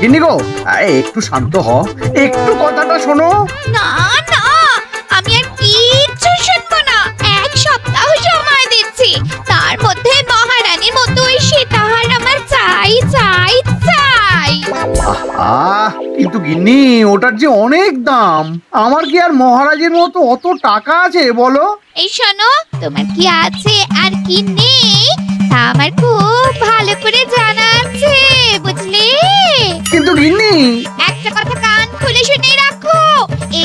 গিন্নি গো, একটু শান্ত হ, একটু কথাটা শোনো। না না, আমি আর কিচ্ছু শুনবো না। এক সপ্তাহ সময় দিচ্ছি, তার মধ্যে মহারানীর মতো ওই সীতাহার আমার চাই চাই চাই। কিন্তু গিন্নি, ওটার যে অনেক দাম। আমার কি আর মহারাজের মতো অত টাকা আছে বলো? এই শোনো, তোমার কি আছে আর কি নেই তা আমার খুব ভালো করে জানা আছে, বুঝলে? কিন্তু গিন্নি, একটা কথা কান খুলে শুনে রাখো,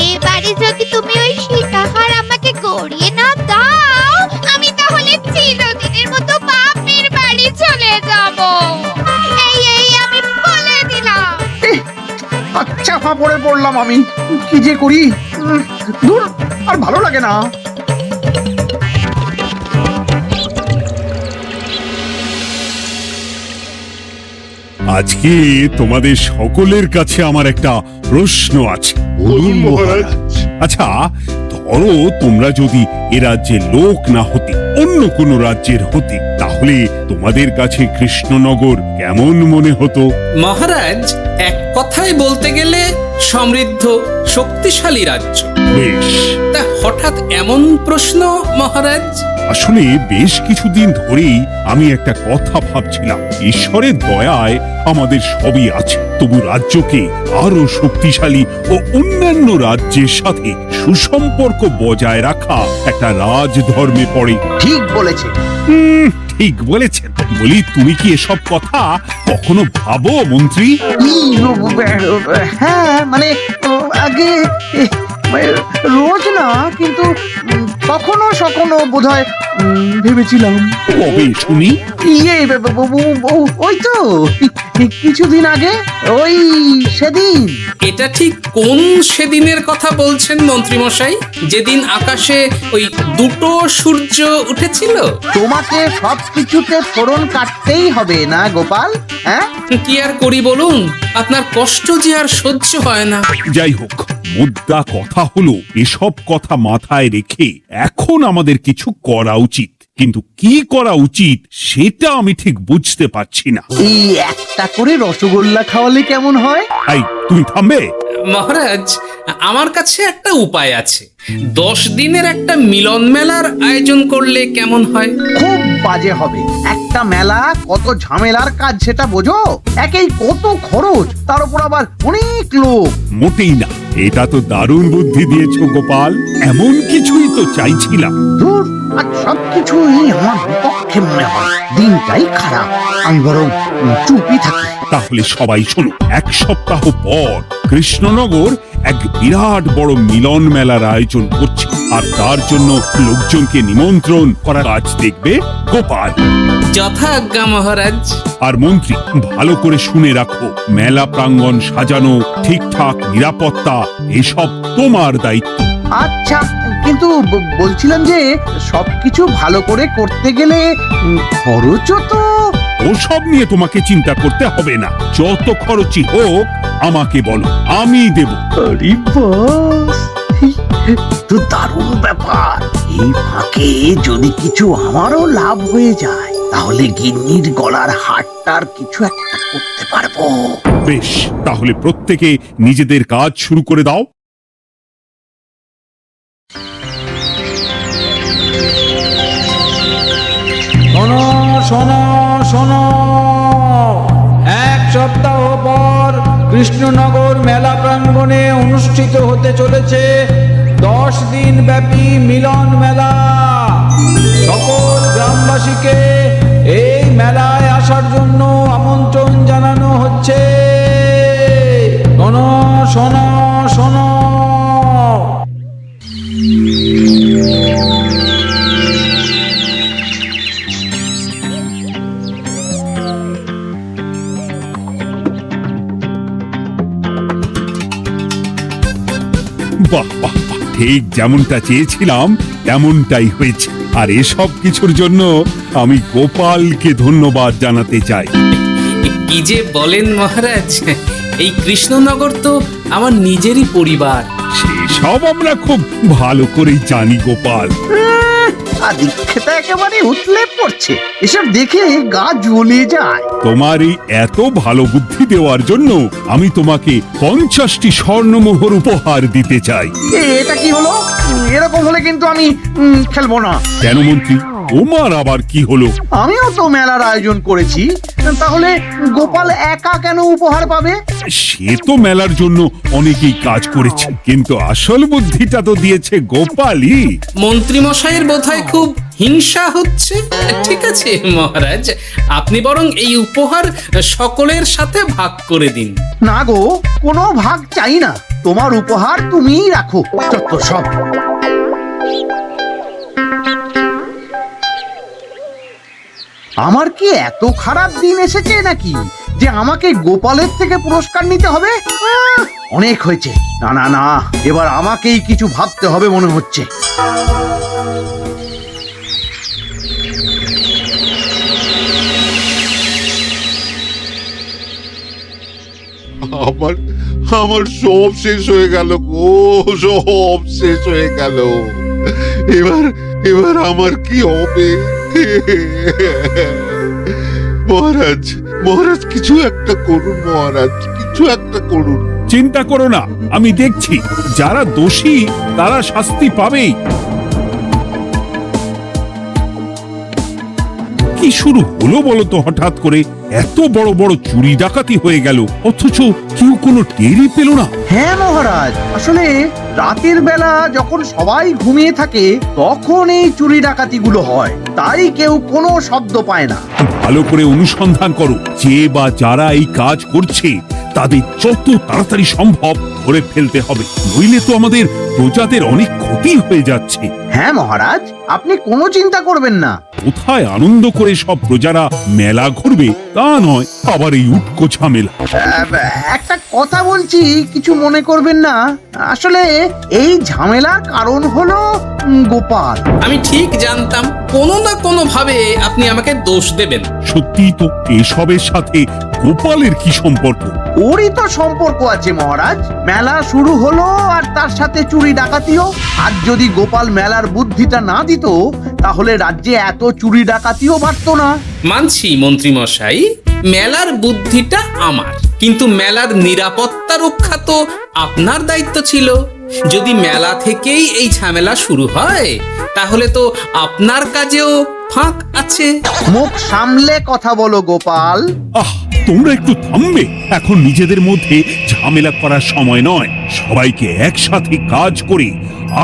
এবারে যদি তুমি ওই সীতাহার আমাকে গড়িয়ে না দাও, আমি তাহলে চিরদিনের মতো বাপের বাড়ি চলে যাব। এই আমি বলে দিলাম। আচ্ছা ফাঁপড়ে পড়লাম আমি, কি যে করি। দূর, আর ভালো লাগে না। আজকে তোমাদের সকলের কাছে আমার একটা প্রশ্ন আছে। বলুন মহারাজ। আচ্ছা, ধরো তোমরা যদি এ রাজ্যের লোক না হতে, অন্য কোনো রাজ্যের হতে, তাহলে তোমাদের কাছে কৃষ্ণনগর কেমন মনে হতো? মহারাজ, এক কথায় বলতে গেলে সমৃদ্ধ শক্তিশালী রাজ্য। বেশ, তা হঠাৎ এমন প্রশ্ন মহারাজ? আসলে বেশ কিছুদিন ধরেই আমি একটা কথা ভাবছিলাম। ঈশ্বরের দয়ায় আমাদের সবই আছে, তবু রাজ্যকে আরো শক্তিশালী ও অন্যান্য রাজ্যের সাথে সুসম্পর্ক বজায় রাখা একটা রাজধর্মে পড়ে। ঠিক বলেছে। ঠিক বলেছেন। বলি, তুমি কি এসব কথা কখনো ভাবো মন্ত্রী? হ্যাঁ, মানে আগে রোজ না, কিন্তু কখনো সখনো বোধহয় ভেবেছিলাম। কবে শুনি? ইয়ে, ওই তো কিছুদিন আগে, ওই সেদিন। এটা ঠিক কোন সেদিনের কথা বলছেন মন্ত্রী মশাই? যেদিন আকাশে ওই দুটো সূর্য উঠেছিল? তোমাকে সবকিছুতে ফোড়ন কাটতেই হবে না গোপাল, হ্যাঁ? কি আর করি বলুন, আপনার কষ্ট যে আর সহ্য হয় না। যাই হোক, মুদ্রা কথা হলো, এসব কথা মাথায় রেখে এখন আমাদের কিছু করা উচিত। কিন্তু কি করা উচিত সেটা আমি ঠিক বুঝতে পারছি না। এই একটা করে রসগোল্লা খাওয়ালে কেমন হয়? এই, তুমি থামবে? মহারাজ, আমার কাছে একটা উপায় আছে। 10 দিনের একটা মিলন মেলার আয়োজন করলে কেমন হয়? খুব বাজে হবে। একটা মেলা কত ঝামেলার কাজ সেটা বোঝো? একেই কত খরচ, তার উপর আবার অনেক লোক। মোটেই না, এটা তো দারুণ বুদ্ধি দিয়েছো গোপাল। এমন কিছুই তো চাইছিলাম। দূর, আর সবকিছুই আমার বিপক্ষে মনে হয়। দিনটাই খারাপ, আমি বরং চুপই থাকি। তাহলে সবাই শোনো, 1 সপ্তাহ পর কৃষ্ণনগর এক বিরাট বড় মিলন মেলার আয়োজন করছে, আর তার জন্য লোকজনকে নিমন্ত্রণ করার কাজ দেখবে গোপাল। যথাজ্ঞা মহারাজ। আর মন্ত্রী, ভালো করে শুনে রাখো, মেলা প্রাঙ্গণ সাজানো, ঠিকঠাক নিরাপত্তা, এসব তোমার দায়িত্ব। আচ্ছা, কিন্তু বলছিলাম যে সবকিছু ভালো করে করতে গেলে খরচও তো। ওসব নিয়ে তোমাকে চিন্তা করতে হবে না। যত খরচই হোক আমাকে বলো, আমি দেব। আরে বাস, তো দারুণ ব্যাপার। এই ফাঁকে যদি কিছু আমারও লাভ হয়ে যায়, তাহলে গিন্নির গলার হারটার কিছু একটা করতে পারবো। বেশ, তাহলে প্রত্যেকে নিজেদের কাজ শুরু করে দাও। শোনো শোনো শোনো, 1 সপ্তাহ পর কৃষ্ণনগর মেলা প্রাঙ্গণে অনুষ্ঠিত হতে চলেছে 10 দিন ব্যাপী মিলন মেলা। সকল গ্রামবাসীকে এই মেলায় আসার জন্য আমন্ত্রণ জানানো হচ্ছে। শোনো শোনো শোনো। বাহ বাহ বাহ, ঠিক যেমনটা চেয়েছিলাম তেমনটাই হয়েছে। আর এসব কিছুর জন্য আমি গোপালকে ধন্যবাদ জানাতে চাই। কি যে বলেন মহারাজ, এই কৃষ্ণনগর তো আমার নিজেরই পরিবার। সেসব আমরা খুব ভালো করেই জানি গোপাল। দীক্ষেতা একেবারে উতলে পড়ছে। এসব দেখে গা জ্বলে যায়। তোমার এই এত ভালো বুদ্ধি দেওয়ার জন্য আমি তোমাকে 50টি স্বর্ণমোহর উপহার দিতে চাই। এটা কি হলো? এরকম হলে কিন্তু আমি খেলবো না। কেন মন্ত্রী, তোমার আবার কি হলো? আমিও তো মেলার আয়োজন করেছি, তাহলে গোপাল একা কেন উপহার পাবে? সে তো মেলার জন্য অনেকেই কাজ করেছে, কিন্তু আসল বুদ্ধিটা তো দিয়েছে গোপালই। মন্ত্রী মশাইয়ের বোধহয় খুব হিংসা হচ্ছে। ঠিক আছে মহারাজ, আপনি বরং এই উপহার সকলের সাথে ভাগ করে দিন। না গো, কোনো ভাগ চাই না। তোমার উপহার তুমিই রাখো। যত সব। আমার কি এত খারাপ দিন এসেছে নাকি যে আমাকে গোপালের থেকে পুরস্কার নিতে হবে? অনেক হয়েছে। না না না, এবার আমাকেই কিছু ভাবতে হবে মনে হচ্ছে। আমার আমার সব শেষ হয়ে গেল গো, সব শেষ হয়ে গেল। এবার এবার আমার কি হবে? মহারাজ, মহারাজ কিছু একটা করুন, মহারাজ কিছু একটা করুন। চিন্তা করো না, আমি দেখছি। যারা দোষী তারা শাস্তি পাবেই। কি শুরু হলো বলো তো হঠাৎ করে? এত বড় বড় চুরি ডাকাতি হয়ে গেল, অথচ কেউ কোনো টেরই পেল না। হ্যাঁ মহারাজ, আসলে রাতের বেলা যখন সবাই ঘুমিয়ে থাকে তখন এই চুরি ডাকাতিগুলো হয়, তাই কেউ কোনো শব্দ পায় না। ভালো করে অনুসন্ধান করো, যে বা যারা এই কাজ করছে তাদের যত তাড়াতাড়ি সম্ভব ধরে ফেলতে হবে, নইলে তো আমাদের প্রজাদের অনেক ক্ষতি হয়ে যাচ্ছে। হ্যাঁ মহারাজ, আপনি কোনো চিন্তা করবেন না। কোথায় আনন্দ করে সব প্রজারা মেলা ঘুরবে তা নয়, আবার এই উটকো ঝামেলা। একটা কথা বলছি, কিছু মনে করবেন না। আসলে এই ঝামেলার কারণ হলো গোপাল। আমি ঠিক জানতাম কোনো না কোনো ভাবে আপনি আমাকে দোষ দেবেন। সত্যি তো, এসবের সাথে গোপালের কি সম্পর্ক? ওরই তো সম্পর্ক আছে মহারাজ। মেলা শুরু হলো আর তার সাথে চুরি ডাকাতিও। আর যদি গোপাল মেলার বুদ্ধিটা না দিত তাহলে রাজ্যে এত চুরি ডাকাতিও বাড়তো না। মানছি মন্ত্রী মশাই, মেলার বুদ্ধিটা আমার, কিন্তু মেলার নিরাপত্তা রক্ষা তো আপনার দায়িত্ব ছিল। যদি মেলা থেকেই এই ঝামেলা শুরু হয় তাহলে তো আপনার কাজেও ফাঁক আছে। মুখ সামলে কথা বলো গোপাল। তোমরা একটু থামবে? এখন নিজেদের মধ্যে ঝামেলা করার সময় নয়। সবাইকে একসাথে কাজ করে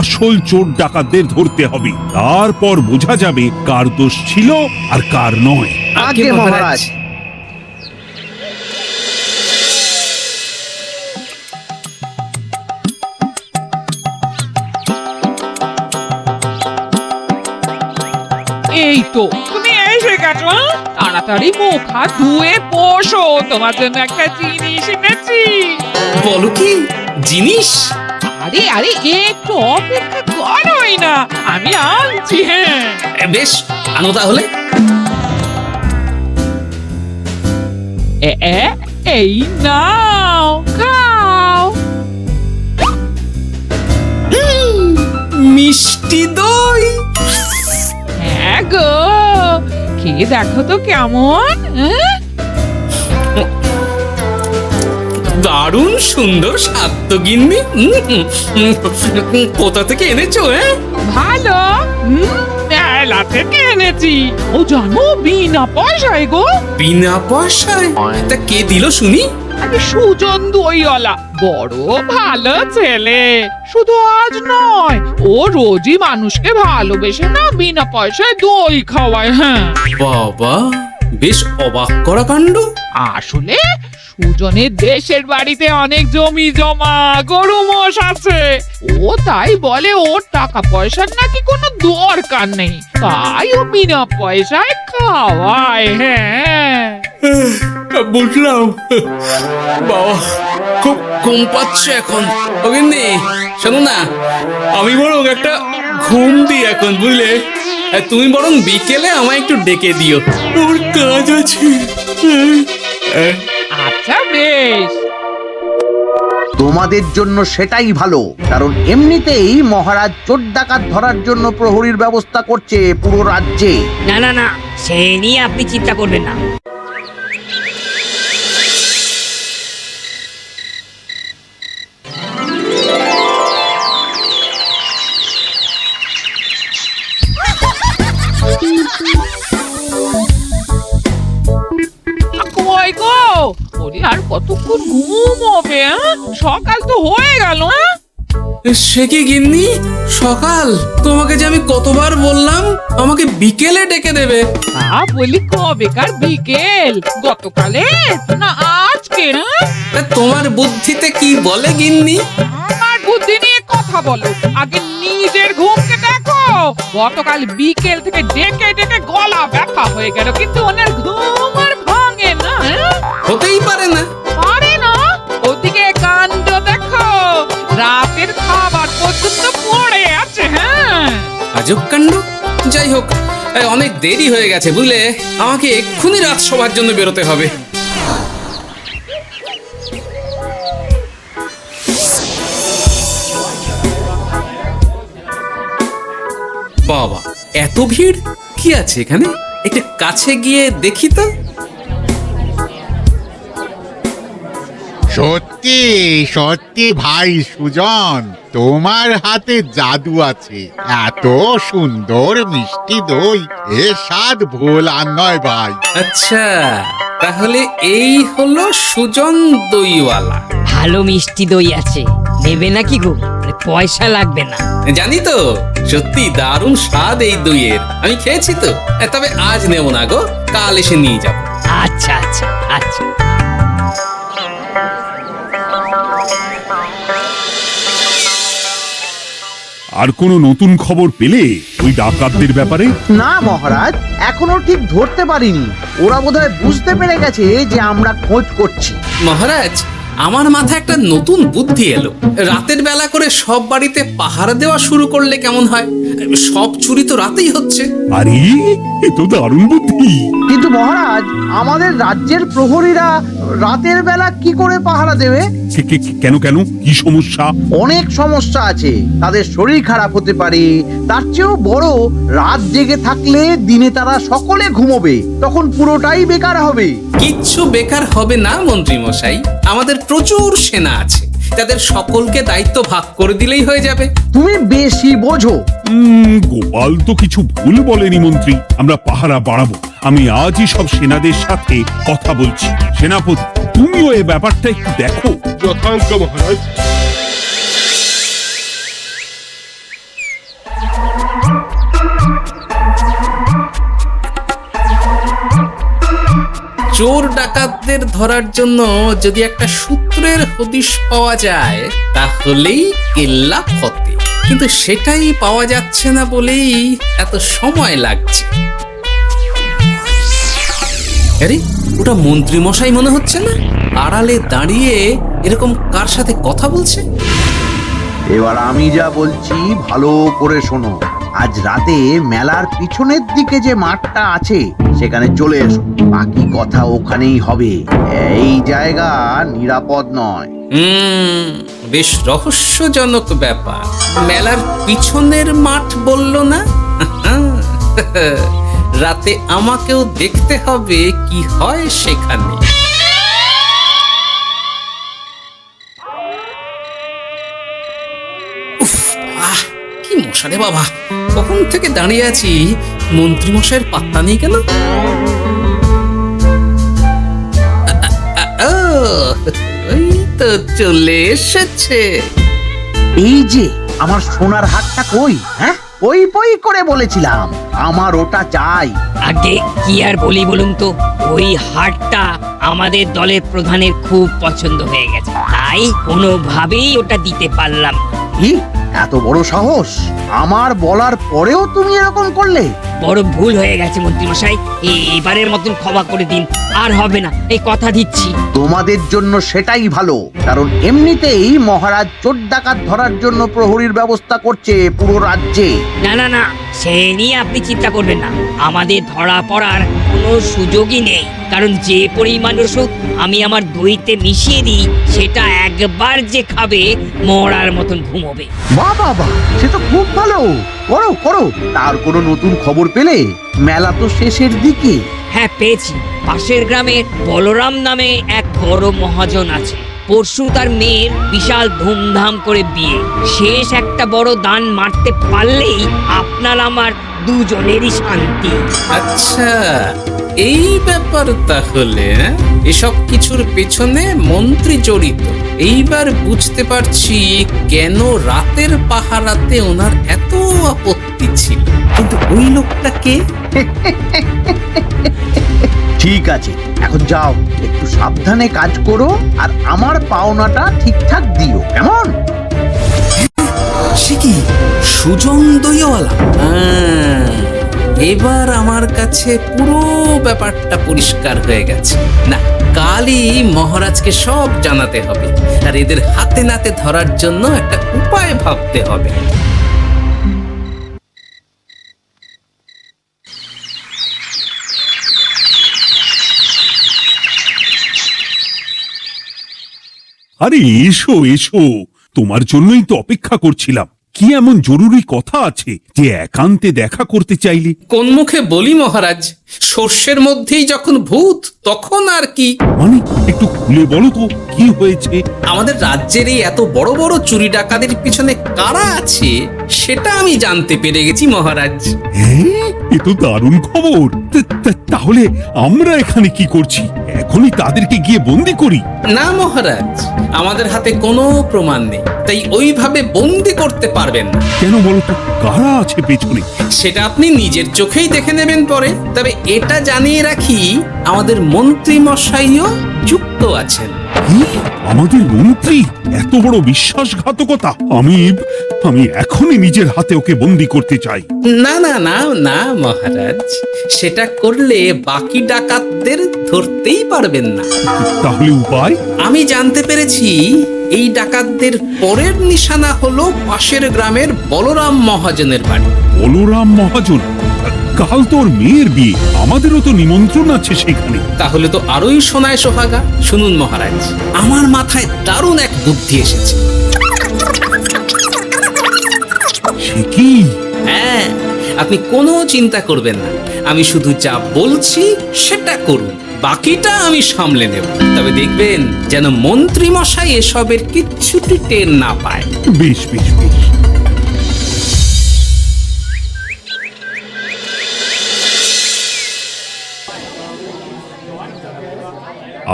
আসল চোর ডাকাতদের ধরতে হবে, তারপর বোঝা যাবে কার দোষ ছিল আর কার নয়। আগে মহারাজ। এই তো তুমি এসে গেছো। তাড়াতাড়ি মুখ হাত ধুয়ে বসো, তোমার জন্য একটা জিনিস এনেছি। বলো কি জিনিস? আরে আরে একটু অপেক্ষা করোই না, আমি আনছি। হ্যাঁ বেশ, আনো তাহলে। এই নাও, খাও। মিষ্টি দই। হ্যাঁ গো, খেয়ে দেখো তো কেমন। দারুণ সুন্দর স্বাদ তো গিন্নি। কোথা থেকে এনেছো? ভালো, মেলা থেকে এনেছি। ও জানো, বিনা পয়সায় গো। বিনা পয়সায়? তা কে দিল শুনি? আরে সুজন দইওয়ালা, বড় ভালো ছেলে। শুধু আজ নয়, ও রোজই মানুষকে ভালোবেসে না বিনা পয়সায় দই খাওয়ায়। হ্যাঁ বাবা, বেশ অবাক করা কাণ্ড। আসলে সুজনের দেশের বাড়িতে অনেক জমি জমা, গরু মোষ আছে। ও তাই বলে ওর টাকা পয়সার নাকি কোনো দরকার নেই, তাই ও বিনা পয়সায় খাওয়ায়। হ্যাঁ বুঝলাম। বাবা, খুব ঘুম পাচ্ছে এখন। ওগিন্নি শোনো না, আমি বরং একটা ঘুম দিই এখন, বুঝলে? তুমি বরং বিকেলে আমায় একটু ডেকে দিও, ওর কাজ আছে। আচ্ছা বেশ। তোমাদের জন্য সেটাই ভালো, কারণ এমনিতেই মহারাজ চোর ডাকাত ধরার জন্য প্রহরীর ব্যবস্থা করছে পুরো রাজ্যে। না না না, সে নিয়ে আপনি চিন্তা করবেন না। কই গো, ওরে আর কতক্ষণ ঘুম হবে? সকাল তো হয়ে গেল। সে কি গিন্নি, সকাল? তোমাকে যে আমি কতবার বললাম আমাকে বিকেলে ডেকে দেবে। বলি কবেকার বিকেল? গতকালে না আজকে? তা তোমার বুদ্ধিতে কি বলে গিন্নি? আমার বুদ্ধি নিয়ে কথা বলো, আগে নিজের ঘুমকে দেখো। গতকাল বিকেল থেকে ডেকে ডেকে গলা ব্যথা হয়ে গেল, কিন্তু ওনার ঘুম আর ভাঙে না। হতেই পারে না। পারে না? ওদিকে কাণ্ড দেখো, রাতের খাবার পর্যন্ত পড়ে আছে। হ্যাঁ, আজব কাণ্ড। যাই হোক, অনেক দেরি হয়ে গেছে বুঝলে, আমাকে এক্ষুনি রাজসভার জন্য বেরোতে হবে। বাবা, এত ভিড় কি আছে এখানে? একটু কাছে গিয়ে দেখি তো। সত্যি সত্যি ভাই সুজন, তোমার হাতে জাদু আছে। এত সুন্দর মিষ্টি দই, এ স্বাদ ভোলার নয় ভাই। আচ্ছা, তাহলে এই হলো সুজন দইওয়ালা। ভালো মিষ্টি দই আছে, নেবে নাকি গো? পয়সা লাগবে না। জানি তো, সত্যি দারুণ স্বাদ এই দইয়ের। আমি খেয়েছি তো। তবে আজ নেব না গো, কাল এসে নিয়ে যাব। আচ্ছা আচ্ছা আচ্ছা। আর কোনো নতুন খবর পেলে ওই ডাকাতদের ব্যাপারে? না মহারাজ, এখনো ঠিক ধরতে পারিনি। ওরা বোধহয় বুঝতে পেরে গেছে যে আমরা খোঁজ করছি। মহারাজ, আমার মাথায় একটা নতুন বুদ্ধি এলো। রাতের বেলা করে সব বাড়িতে পাহারা দেওয়া শুরু করলে কেমন হয়? সব চুরি তো রাতেই হচ্ছে। আরে, এ তো দারুণ বুদ্ধি। কিন্তু মহারাজ, আমাদের রাজ্যের প্রহরীরা রাতের বেলা কি করে পাহারা দেবে? কেন কেন, কি সমস্যা? অনেক সমস্যা আছে। তাদের শরীর খারাপ হতে পারে, তার চেয়েও বড়, রাত জেগে থাকলে দিনে তারা সকলে ঘুমোবে, তখন পুরোটাই বেকার হবে। কিচ্ছু বেকার হবে না মন্ত্রী মশাই, আমাদের প্রচুর সেনা আছে। তাদের সকলকে দায়িত্ব ভাগ করে দিলেই হয়ে যাবে। তুমি বেশি বোঝো। গোপাল তো কিছু ভুল বলেনি মন্ত্রী, আমরা পাহারা বাড়াবো। আমি আজই সব সেনাদের সাথে কথা বলছি। সেনাপতি, তুমিও এ ব্যাপারটা একটু দেখো। যথাজ্ঞা মহারাজ। চোর ডাকাতদের ধরার জন্য যদি একটা সূত্রের হদিশ পাওয়া যায় তাহলেই কেল্লা ফতে, কিন্তু সেটাই পাওয়া যাচ্ছে না বলেই এত সময় লাগছে। আরে, ওটা মন্ত্রী মশাই মনে হচ্ছে না? আড়ালে দাঁড়িয়ে এরকম কার সাথে কথা বলছে? এবার আমি যা বলছি ভালো করে শোনো। আজ রাতে মেলার পিছনের দিকে যে মাঠটা আছে সেখানে চলে এসো। বাকি কথা ওখানেই হবে। এই জায়গা নিরাপদ নয়। বেশ রহস্যজনক ব্যাপার। মেলার পিছনের মাঠ বলল না? রাতে আমাকেও দেখতে হবে কি হয় সেখানে। উফ, কি মশা রে বাবা! কখন থেকে দাঁড়িয়ে আছি, মন্ত্রী মশাইয়ের পাত্তা নেই কেন? ওই তো চলে এসেছে। এই যে আমার সোনার হারটা কই? হ্যাঁ, ওই পই করে বলেছিলাম আমার ওটা চাই। আগে কি আর বলি বলুন তো, ওই হারটা আমাদের দলের প্রধানের খুব পছন্দ হয়ে গেছে, তাই কোনোভাবেই ওটা দিতে পারলাম না। কি এত বড় সাহস! আমার বলার পরেও তুমি এরকম করলে? বড় ভুল হয়ে গেছে মন্ত্রী মশাই, এবারের মতন ক্ষমা করে দিন, আর হবে না, এই কথা দিচ্ছি। তোমাদের জন্য সেটাই ভালো, কারণ এমনিতেই মহারাজ চোর ডাকাত ধরার জন্য প্রহরীর ব্যবস্থা করছে পুরো রাজ্যে। না না না, সে নিয়ে আপনি চিন্তা করবেন না, আমাদের ধরা পড়ার কোনো সুযোগই নেই। কারণ যে পরিমাণ ওষুধ আমি আমার দইতে মিশিয়ে দিই, সেটা একবার যে খাবে মরার মতন ঘুমোবে। বাহ বাহ বাহ, সে তো খুব ভালো। করো করো। তার কোনো নতুন খবর পেলে? মেলা তো শেষের দিকে। হ্যাঁ, পেয়েছি। পাশের গ্রামের বলরাম নামে এক বড় মহাজন আছে। পরশু তার মেয়ের বিশাল ধুমধাম করে বিয়ে। শেষ একটা বড় দান মারতে পারলেই আপনার আমার দুজনেরই শান্তি। আচ্ছা, এই ব্যাপার তাহলে হ্যাঁ? এসব কিছুর পেছনে মন্ত্রী জড়িত। এইবার বুঝতে পারছি কেন রাতের পাহারাতে ওনার এত আপত্তি ছিল। কিন্তু ওই লোকটা কে? ঠিক আছে, এখন যাও, একটু সাবধানে কাজ করো আর আমার পাওনাটা ঠিকঠাক দিও, কেমন? সে কি সুজন দইওয়ালা? এবার আমার কাছে পুরো ব্যাপারটা পরিষ্কার হয়ে গেছে। না, কালই মহারাজকে সব জানাতে হবে, আর এদের হাতে নাতে ধরার জন্য একটা উপায় ভাবতে হবে। আরে এসো এসো, তোমার জন্যই তো অপেক্ষা করছিলাম। কি এমন জরুরি কথা আছে যে একান্তে দেখা করতে চাইলে? কোন মুখে বলি মহারাজ, সর্ষের মধ্যেই যখন ভূত, তখন আর কি। মানে একটু খুলে বলো তো, কি হয়েছে? আমাদের রাজ্যের এই এত বড় বড় চুরি ডাকাতের পিছনে কারা আছে সেটা আমি জানতে পেরে গেছি মহারাজ। হ্যাঁ, এ তো দারুণ খবর। তাহলে আমরা এখানে কি করছি? এখনই তাদেরকে গিয়ে বন্দি করি? না মহারাজ, আমাদের হাতে কোনো প্রমাণ নেই, তাই ওইভাবে বন্দি করতে পারবেন না। কেন বলো তো, কারা আছে পেছনে? সেটা আপনি নিজের চোখেই দেখে নেবেন পরে। তবে এটা জানিয়ে রাখি, আমাদের মন্ত্রী মশাইও যুক্ত আছেন। কি? আমাদের মন্ত্রী? এত বড় বিশ্বাসঘাতকতা! আমি এখনই নিজের হাতে ওকে বন্দি করতে চাই। না না না না মহারাজ, সেটা করলে বাকি ডাকাতদের ধরতেই পারবেন না। তাহলে উপায়? আমি জানতে পেরেছি এই ডাকাতদের পরের নিশানা হলো পাশের গ্রামের বলরাম মহাজনের বাড়ি। বলরাম মহাজন? কাল তোর মেয়ের বিয়ে, আমাদেরও তো নিমন্ত্রণ আছে সেখানে। তাহলে তো আরোই সোনায় সোহাগা। শুনুন মহারাজ, আমার মাথায় দারুণ এক বুদ্ধি এসেছে। সে কি? হ্যাঁ, আপনি কোনো চিন্তা করবেন না, আমি শুধু যা বলছি সেটা করুন, বাকিটা আমি সামলে নেব। তবে দেখবেন যেন মন্ত্রী মশাই এসবের কিচ্ছুটি টের না পায়। বেশ বেশ বেশ।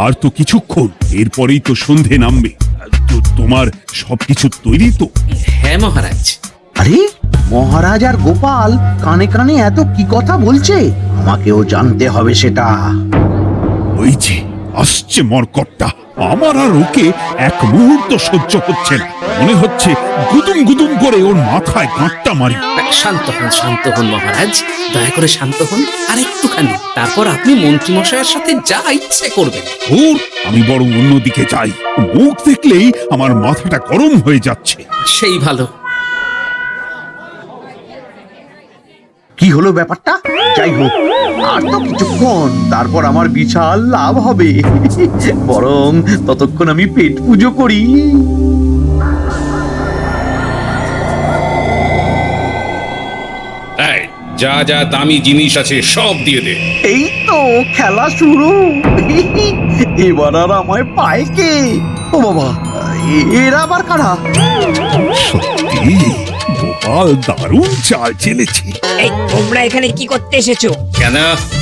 আর তো কিছুক্ষণ, এরপরেই তো সন্ধে নামবে। তোমার সবকিছু তৈরি তো? হ্যাঁ মহারাজ। আরে, মহারাজ আর গোপাল কানে কানে এত কি কথা বলছে? আমাকেও জানতে হবে সেটা। ওই যে আসছে মরকটটা, আমার আর ওকে এক মুহূর্ত সহ্য হচ্ছে না। মনে হচ্ছে গুদুম গুদুম করে ওর মাথায় গাঁটটা মারি। শান্ত হন মহারাজ, দয়া করে শান্ত হন আর একটুখানি। তারপর আপনি মন্ত্রী মশাইয়ের সাথে যা ইচ্ছে করবেন। ওর আমি বরং অন্যদিকে যাই। মুখ দেখলেই আমার মাথাটা গরম হয়ে যাচ্ছে। সেই ভালো। কি হলো ব্যাপারটা? যাই হোক, আর তো কিছুক্ষণ, তারপর আমার বিশাল লাভ হবে। বরং ততক্ষণ আমি পেট পুজো করি। যা যা দামি জিনিস আছে সব দিয়ে দে। এই তো খেলা শুরু। এবার আর আমায় পায় কে? ও বাবা, এরা আবার কারা? সত্যি গোপাল দারুণ চাল চেলেছে। এই তোমরা এখানে কি করতে এসেছো? কেন,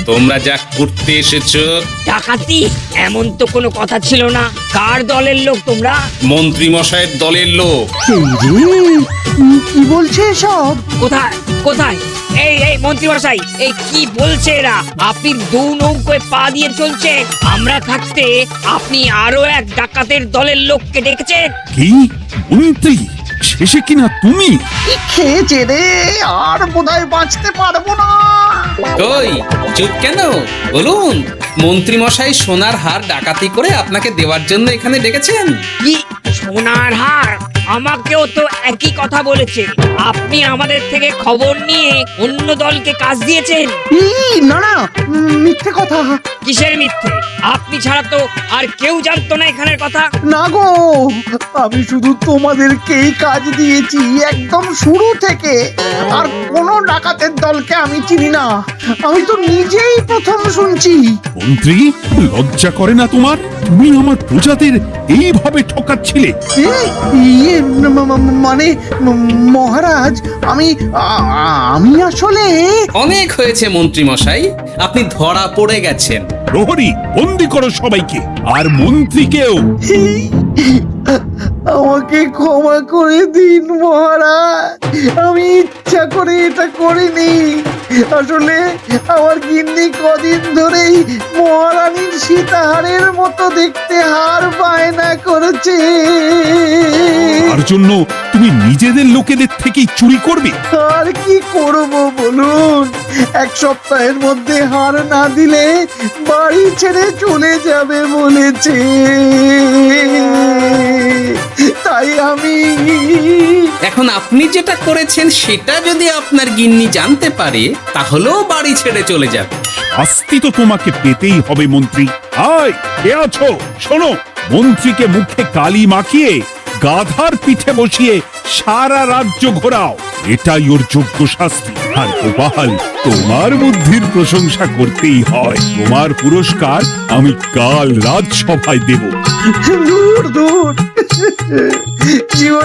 তোমরা যা করতে এসেছো? ডাকাতি? এমন তো কোনো কথা ছিল না। কার দলের লোক তোমরা? মন্ত্রী মশাইয়ের দলের লোক। এই রে, কি বলছে সব? কোথায় কোথায়? এই এই মন্ত্রী মশাই, এই কি বলছে এরা? আপনি দু নৌকোয় পা দিয়ে চলছে, আমরা থাকতে আপনি আরো এক ডাকাতের দলের লোককে ডেকেছেন। কি মন্ত্রী? শেষে কিনা তুমি। কি খেয়েছে রে, আর বোধহয় বাঁচতে পারবো না। কই চুপ কেন বলুন, মন্ত্রী মশাই সোনার হার ডাকাতি করে আপনাকে দেওয়ার জন্য এখানে ডেকেছেন। কি সোনার হার? আমাকেও তো একই কথা বলেছে। আপনি আমাদের থেকে খবর নিয়ে অন্য দলকে কাজ দিয়েছেন। না না, মিথ্যে কথা। কিসের মিথ্যে? আপনি ছাড়া তো আর কেউ জানতো না এখানের কথা। না গো, আমি শুধু তোমাদেরকেই কাজ দিয়েছি একদম শুরু থেকে। আর কোনো ডাকাতের দলকে আমি চিনি না, আমি তো নিজেই প্রথম শুনছি। মন্ত্রী, লজ্জা করে না তোমার? তুমি আমার প্রজাদের এইভাবে ঠকাচ্ছিলে। ইয়ে মানে মহারাজ, আমি আসলে অনেক হয়েছে মন্ত্রী মশাই, আপনি ধরা পড়ে গেছেন। প্রহরী, বন্দি করো সবাইকে, আর মন্ত্রীকেও। আমাকে ক্ষমা করে দিন মহারাজ, আমি ইচ্ছা করে এটা করিনি। আসলে আমার গিন্নি কদিন ধরেই মহারানীর সীতাহারের মতো দেখতে হার বায়না করেছে। তার জন্য তুমি নিজেদের লোকেদের থেকেই চুরি করবে? আর কি করব বলুন, এক সপ্তাহের মধ্যে হার না দিলে বাড়ি ছেড়ে চলে যাবে বলেছে। তাই আমি এখন আপনি যেটা করেছেন সেটা যদি আপনার গিন্নি জানতে পারে তাহলেও বাড়ি ছেড়ে চলে যাবে। শাস্তি তো তোমাকে পেতেই হবে মন্ত্রী। আয়, কে আছো? শোনো, মন্ত্রীকে মুখে কালি মাখিয়ে গাধার পিঠে বসিয়ে সারা রাজ্য ঘোরাও, এটাই ওর যোগ্য শাস্তি। আর গোপাল, তোমার বুদ্ধির প্রশংসা করতেই হয়। তোমার পুরস্কার আমি কাল রাজসভায় দেব। দূর দূর জীবন